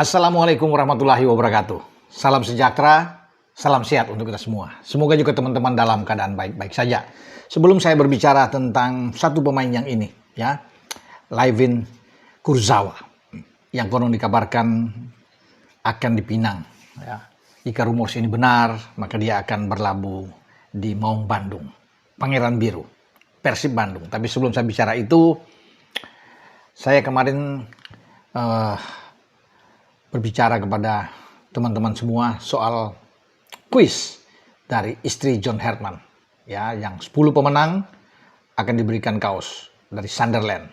Assalamualaikum warahmatullahi wabarakatuh. Salam sejahtera, salam sehat untuk kita semua. Semoga juga teman-teman dalam keadaan baik-baik saja. Sebelum saya berbicara tentang satu pemain yang ini, ya, Layvin Kurzawa, yang konon dikabarkan akan dipinang. Ya. Jika rumor ini benar, maka dia akan berlabuh di Maung Bandung, Pangeran Biru, Persib Bandung. Tapi sebelum saya bicara itu, saya kemarin berbicara kepada teman-teman semua soal kuis dari istri John Herdman, ya, yang 10 pemenang akan diberikan kaos dari Sunderland,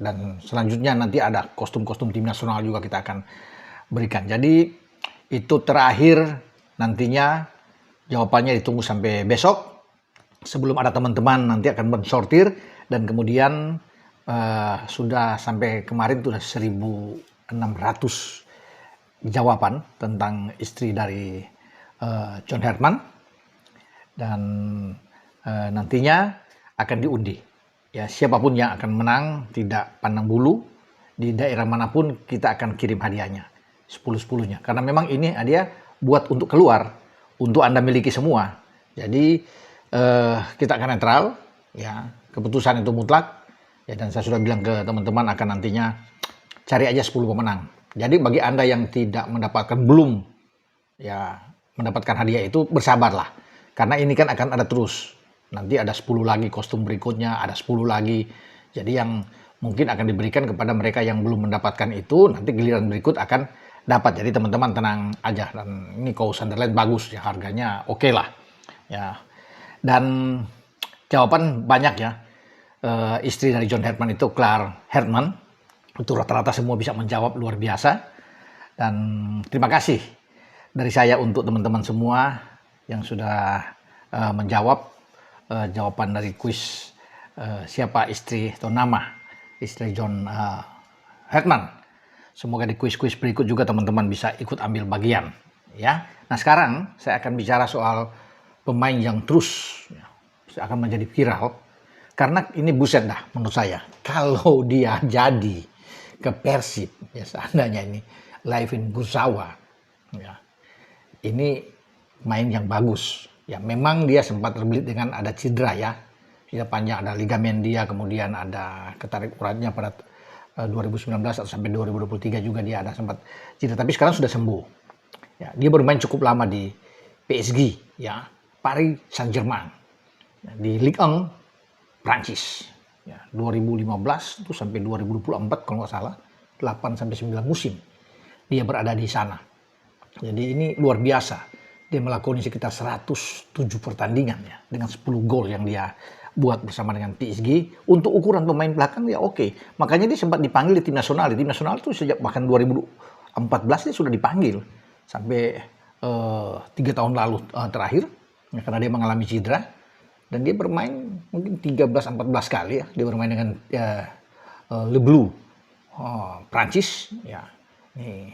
dan selanjutnya nanti ada kostum-kostum tim nasional juga kita akan berikan. Jadi itu terakhir, nantinya jawabannya ditunggu sampai besok. Sebelum ada teman-teman nanti akan mensortir, dan kemudian sudah sampai kemarin sudah 1.600 jawaban tentang istri dari John Herdman, dan nantinya akan diundi. Ya, siapapun yang akan menang tidak pandang bulu, di daerah manapun kita akan kirim hadiahnya 10-10-nya. Karena memang ini hadiah buat untuk keluar, untuk Anda miliki semua. Jadi kita akan netral, ya, keputusan itu mutlak. Ya, dan saya sudah bilang ke teman-teman akan nantinya cari aja 10 pemenang. Jadi bagi Anda yang tidak belum mendapatkan hadiah itu, bersabarlah. Karena ini kan akan ada terus. Nanti ada 10 lagi kostum berikutnya, ada 10 lagi. Jadi yang mungkin akan diberikan kepada mereka yang belum mendapatkan itu, nanti giliran berikut akan dapat. Jadi teman-teman tenang aja. Dan ini kaos Sunderland bagus ya, harganya oke lah. Ya. Dan jawaban banyak ya. Istri dari John Herdman itu Claire Herdman. Itu rata-rata semua bisa menjawab, luar biasa. Dan terima kasih dari saya untuk teman-teman semua yang sudah menjawab jawaban dari kuis siapa istri atau nama istri John Herdman. Semoga di kuis-kuis berikut juga teman-teman bisa ikut ambil bagian, ya. Nah, sekarang saya akan bicara soal pemain yang terus akan menjadi viral, karena ini buset dah menurut saya. Kalau dia jadi ke Persib, ya, seandainya ini Layvin Kurzawa, ya, ini main yang bagus. Ya, memang dia sempat terbelit dengan ada cedera, ya, cedera panjang, ada ligamen dia, kemudian ada ketarik uratnya pada 2019 atau sampai 2023 juga dia ada sempat cedera, tapi sekarang sudah sembuh. Ya, dia bermain cukup lama di PSG, ya, Paris Saint-Germain, ya, di Ligue 1 Prancis. Ya, 2015 itu sampai 2024 kalau nggak salah, 8 sampai 9 musim dia berada di sana. Jadi ini luar biasa. Dia melakoni sekitar 107 pertandingan, ya, dengan 10 gol yang dia buat bersama dengan PSG. Untuk ukuran pemain belakang ya oke. Makanya dia sempat dipanggil di tim nasional. Di tim nasional itu sejak bahkan 2014 dia sudah dipanggil sampai 3 tahun lalu terakhir, ya, karena dia mengalami cedera. Dan dia bermain mungkin 13-14 kali, ya. Dia bermain dengan Le Bleu, Prancis, ya. Nih.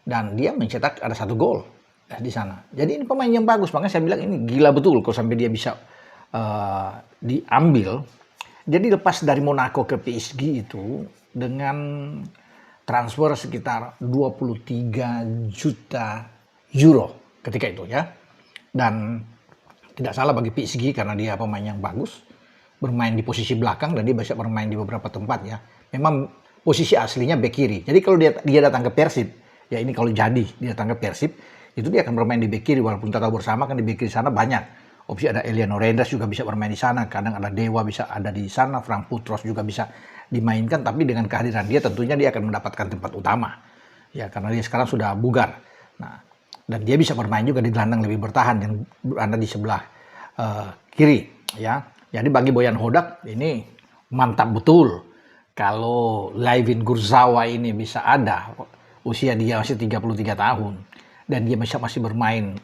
Dan dia mencetak ada 1 gol, ya, di sana. Jadi ini pemain yang bagus, makanya saya bilang ini gila betul kalau sampai dia bisa diambil. Jadi lepas dari Monaco ke PSG itu dengan transfer sekitar 23 juta euro ketika itu, ya. Dan tidak salah bagi PSG karena dia pemain yang bagus, bermain di posisi belakang dan dia bisa bermain di beberapa tempat, ya. Memang posisi aslinya bek kiri. Jadi kalau dia datang ke Persib, ya, ini kalau jadi dia datang ke Persib, itu dia akan bermain di bek kiri, walaupun kita tahu bersama kan di bek kiri sana banyak opsi. Ada Eliano Reinders juga bisa bermain di sana, kadang ada Dewa bisa ada di sana, Frank Putros juga bisa dimainkan, tapi dengan kehadiran dia tentunya dia akan mendapatkan tempat utama, ya, karena dia sekarang sudah bugar. Nah, dan dia bisa bermain juga di gelandang lebih bertahan yang berada di sebelah kiri, ya. Jadi bagi Boyan Hodak ini mantap betul kalau Layvin Kurzawa ini bisa ada, usia dia masih 33 tahun dan dia masih bermain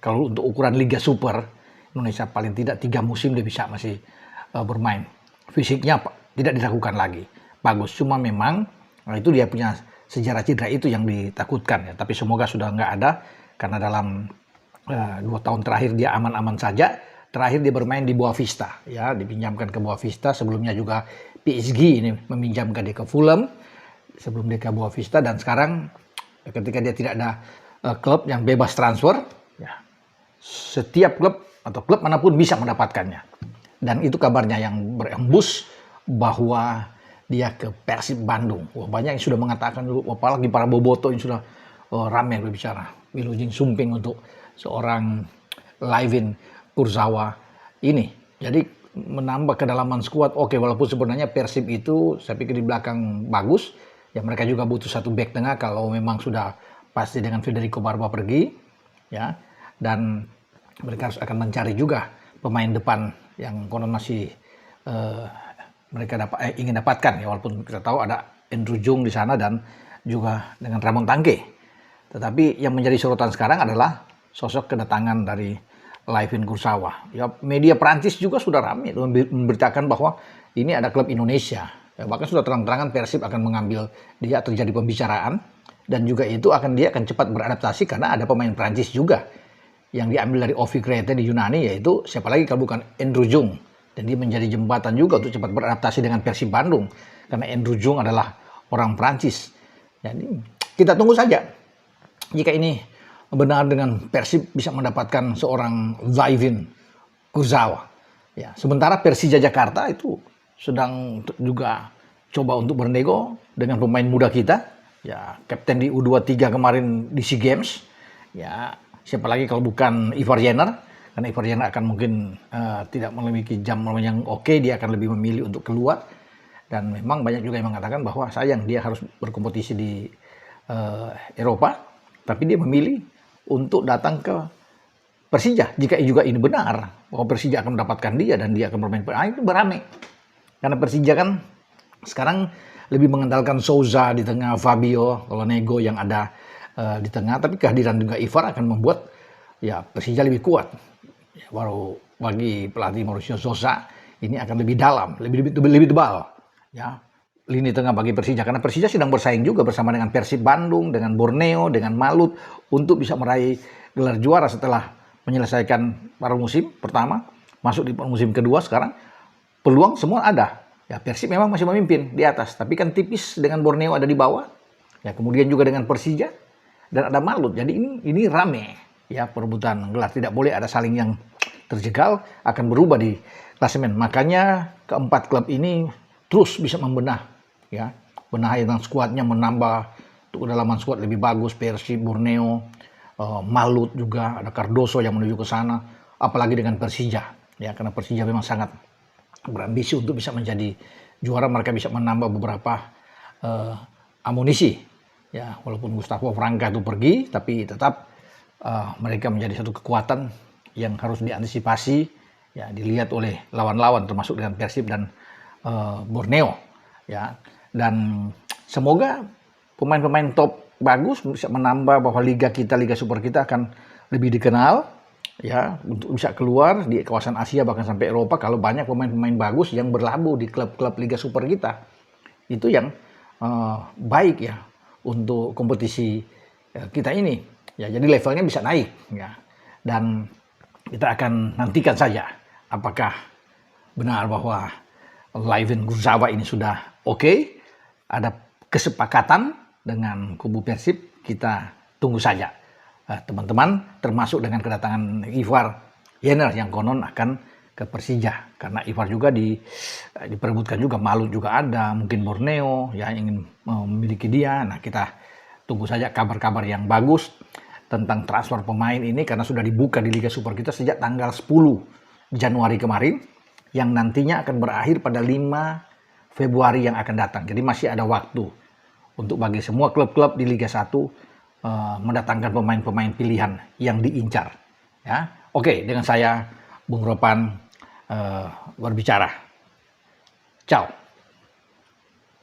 kalau untuk ukuran Liga Super Indonesia paling tidak 3 musim dia bisa masih bermain. Fisiknya tidak diragukan lagi, bagus. Cuma memang itu dia punya sejarah cedera itu yang ditakutkan, ya. Tapi semoga sudah nggak ada, karena dalam 2 tahun terakhir dia aman-aman saja. Terakhir dia bermain di Boavista, ya, dipinjamkan ke Boavista. Sebelumnya juga PSG ini meminjamkan dia ke Fulham sebelum dia ke Boavista, dan sekarang Ketika dia tidak ada klub yang bebas transfer, ya, setiap klub atau klub manapun bisa mendapatkannya. Dan itu kabarnya yang berembus bahwa dia ke Persib Bandung. Wah, banyak yang sudah mengatakan dulu, apalagi para boboto yang sudah ramai berbicara. Wilujeng Sumping untuk seorang Layvin Kurzawa ini. Jadi menambah kedalaman skuad. Oke, walaupun sebenarnya Persib itu saya pikir di belakang bagus. Ya mereka juga butuh satu back tengah kalau memang sudah pasti dengan Federico Barba pergi. Ya, dan mereka harus akan mencari juga pemain depan yang konon masih mereka ingin dapatkan, ya, walaupun kita tahu ada Andrew Jung di sana dan juga dengan Ramon Tangke. Tetapi yang menjadi sorotan sekarang adalah sosok kedatangan dari Layvin Kurzawa. Ya, media Prancis juga sudah ramai memberitakan bahwa ini ada klub Indonesia. Ya, bahkan sudah terang-terangan Persib akan mengambil dia, terjadi pembicaraan, dan juga itu dia akan cepat beradaptasi karena ada pemain Prancis juga yang diambil dari Ovi Krete di Yunani, yaitu siapa lagi kalau bukan Andrew Jung. Dan dia menjadi jembatan juga untuk cepat beradaptasi dengan Persib Bandung karena Andrew Jung adalah orang Prancis. Jadi kita tunggu saja jika ini benar dengan Persib bisa mendapatkan seorang Layvin Kurzawa. Ya, sementara Persija Jakarta itu sedang juga coba untuk bernego dengan pemain muda kita. Ya, kapten di U23 kemarin di SEA Games. Ya, siapa lagi kalau bukan Ivar Jenner. Karena Ivar Jenner akan mungkin tidak memiliki jam yang oke, dia akan lebih memilih untuk keluar. Dan memang banyak juga yang mengatakan bahwa sayang dia harus berkompetisi di Eropa, tapi dia memilih untuk datang ke Persija. Jika juga ini benar bahwa Persija akan mendapatkan dia dan dia akan bermain, itu beramai. Karena Persija kan sekarang lebih mengandalkan Souza di tengah, Fabio, kalau Nego yang ada di tengah. Tapi kehadiran juga Ivar akan membuat ya Persija lebih kuat. Ya, baru bagi pelatih Mauricio Souza ini akan lebih dalam, lebih tebal. Ya, lini tengah bagi Persija karena Persija sedang bersaing juga bersama dengan Persib Bandung, dengan Borneo, dengan Malut untuk bisa meraih gelar juara setelah menyelesaikan paruh musim pertama, masuk di musim kedua. Sekarang peluang semua ada. Ya, Persib memang masih memimpin di atas, tapi kan tipis dengan Borneo ada di bawah. Ya, kemudian juga dengan Persija dan ada Malut. Jadi ini rame. Ya, perebutan gelar, tidak boleh ada saling yang terjegal, akan berubah di klasemen. Makanya keempat klub ini terus bisa membenah, ya, benahi tentang skuadnya, menambah untuk kedalaman skuad lebih bagus. Persib, Borneo, Malut juga ada Cardoso yang menuju ke sana, apalagi dengan Persija, ya, karena Persija memang sangat berambisi untuk bisa menjadi juara. Mereka bisa menambah beberapa amunisi, ya, walaupun Gustavo Franca itu pergi, tapi tetap mereka menjadi satu kekuatan yang harus diantisipasi, ya, dilihat oleh lawan-lawan termasuk dengan Persib dan Borneo, ya. Dan semoga pemain-pemain top bagus bisa menambah bahwa liga Super kita akan lebih dikenal, ya, untuk bisa keluar di kawasan Asia bahkan sampai Eropa. Kalau banyak pemain-pemain bagus yang berlabuh di klub-klub Liga Super kita, itu yang baik, ya, untuk kompetisi kita ini. Ya, jadi levelnya bisa naik, ya. Dan kita akan nantikan saja apakah benar bahwa Layvin Kurzawa ini sudah oke, ada kesepakatan dengan kubu Persib. Kita tunggu saja, teman-teman, termasuk dengan kedatangan Ivar Jenner yang konon akan ke Persija, karena Ivar juga diperebutkan juga, Malut juga ada, mungkin Borneo yang ingin memiliki dia. Nah, kita tunggu saja kabar-kabar yang bagus tentang transfer pemain ini karena sudah dibuka di Liga Super kita sejak tanggal 10 Januari kemarin yang nantinya akan berakhir pada 5 Februari yang akan datang. Jadi masih ada waktu untuk bagi semua klub-klub di Liga 1 mendatangkan pemain-pemain pilihan yang diincar. Ya, oke, dengan saya Bung Ropan berbicara. Ciao.